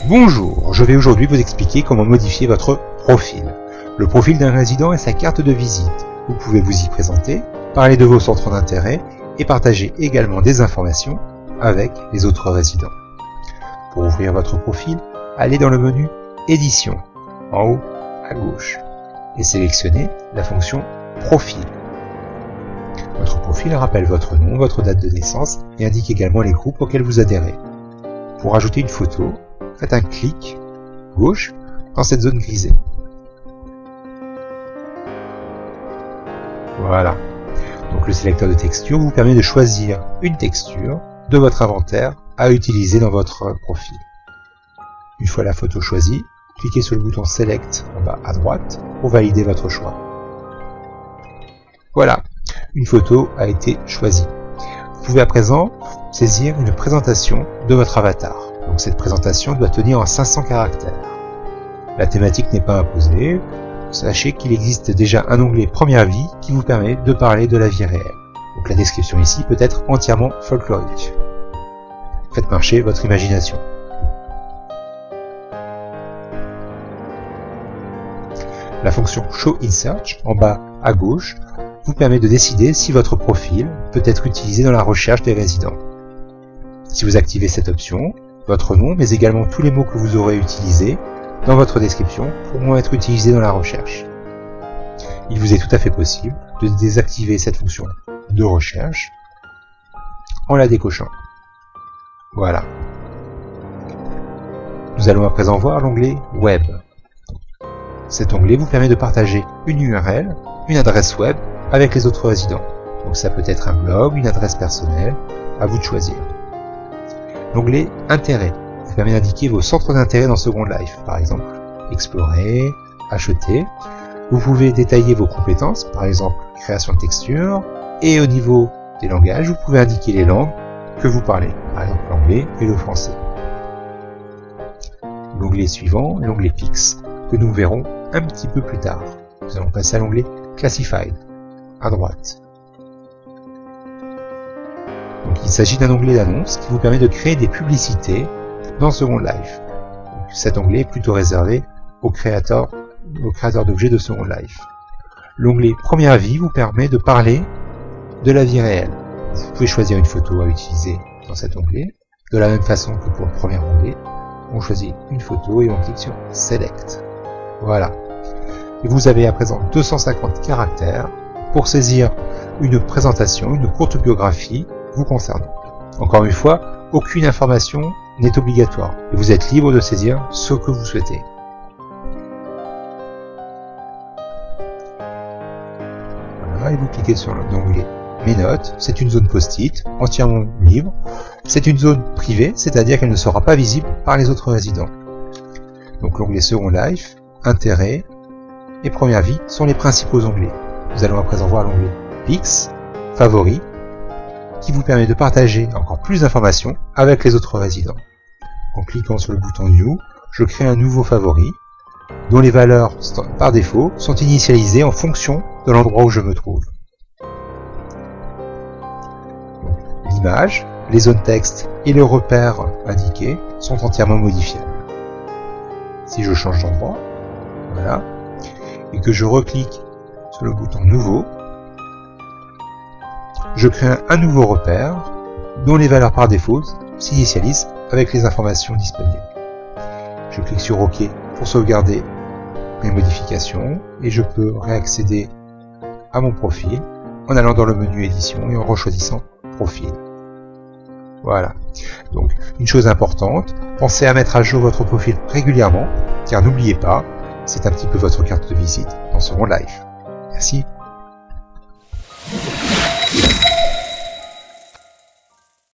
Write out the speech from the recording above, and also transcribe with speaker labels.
Speaker 1: Bonjour, je vais aujourd'hui vous expliquer comment modifier votre profil. Le profil d'un résident est sa carte de visite. Vous pouvez vous y présenter, parler de vos centres d'intérêt et partager également des informations avec les autres résidents. Pour ouvrir votre profil, allez dans le menu Édition, en haut à gauche, et sélectionnez la fonction Profil. Votre profil rappelle votre nom, votre date de naissance et indique également les groupes auxquels vous adhérez. Pour ajouter une photo, faites un clic gauche dans cette zone grisée. Voilà. Donc le sélecteur de texture vous permet de choisir une texture de votre inventaire à utiliser dans votre profil. Une fois la photo choisie, cliquez sur le bouton Select en bas à droite pour valider votre choix. Voilà, une photo a été choisie. Vous pouvez à présent saisir une présentation de votre avatar. Donc cette présentation doit tenir en 500 caractères. La thématique n'est pas imposée. Sachez qu'il existe déjà un onglet Première vie qui vous permet de parler de la vie réelle. Donc la description ici peut être entièrement folklorique. Faites marcher votre imagination. La fonction Show in Search, en bas à gauche, vous permet de décider si votre profil peut être utilisé dans la recherche des résidents. Si vous activez cette option, votre nom, mais également tous les mots que vous aurez utilisés dans votre description pourront être utilisés dans la recherche. Il vous est tout à fait possible de désactiver cette fonction de recherche en la décochant. Voilà. Nous allons à présent voir l'onglet Web. Cet onglet vous permet de partager une URL, une adresse web avec les autres résidents. Donc ça peut être un blog, une adresse personnelle, à vous de choisir. L'onglet Intérêt vous permet d'indiquer vos centres d'intérêt dans Second Life, par exemple explorer, acheter. Vous pouvez détailler vos compétences, par exemple création de texture, et au niveau des langages, vous pouvez indiquer les langues que vous parlez, par exemple l'anglais et le français. L'onglet suivant, l'onglet Pix, que nous verrons un petit peu plus tard. Nous allons passer à l'onglet Classified, à droite. Donc, il s'agit d'un onglet d'annonce qui vous permet de créer des publicités dans Second Life. Donc, cet onglet est plutôt réservé aux créateurs d'objets de Second Life. L'onglet Première vie vous permet de parler de la vie réelle. Vous pouvez choisir une photo à utiliser dans cet onglet. De la même façon que pour le premier onglet, on choisit une photo et on clique sur Select. Voilà. Et vous avez à présent 250 caractères pour saisir une présentation, une courte biographie vous concernant. Encore une fois, aucune information n'est obligatoire et vous êtes libre de saisir ce que vous souhaitez. Voilà, et vous cliquez sur l'onglet Mes notes. C'est une zone post-it entièrement libre. C'est une zone privée, c'est-à-dire qu'elle ne sera pas visible par les autres résidents. Donc l'onglet Second Life, Intérêt et Première vie sont les principaux onglets. Nous allons à présent voir l'onglet Pix, Favoris, qui vous permet de partager encore plus d'informations avec les autres résidents. En cliquant sur le bouton New, je crée un nouveau favori, dont les valeurs par défaut sont initialisées en fonction de l'endroit où je me trouve. L'image, les zones texte et le repère indiqué sont entièrement modifiables. Si je change d'endroit, voilà, et que je reclique sur le bouton Nouveau, je crée un nouveau repère dont les valeurs par défaut s'initialisent avec les informations disponibles. Je clique sur OK pour sauvegarder mes modifications et je peux réaccéder à mon profil en allant dans le menu Édition et en rechoisissant Profil. Voilà. Donc, une chose importante, pensez à mettre à jour votre profil régulièrement, car n'oubliez pas, c'est un petit peu votre carte de visite dans Second Life. Merci.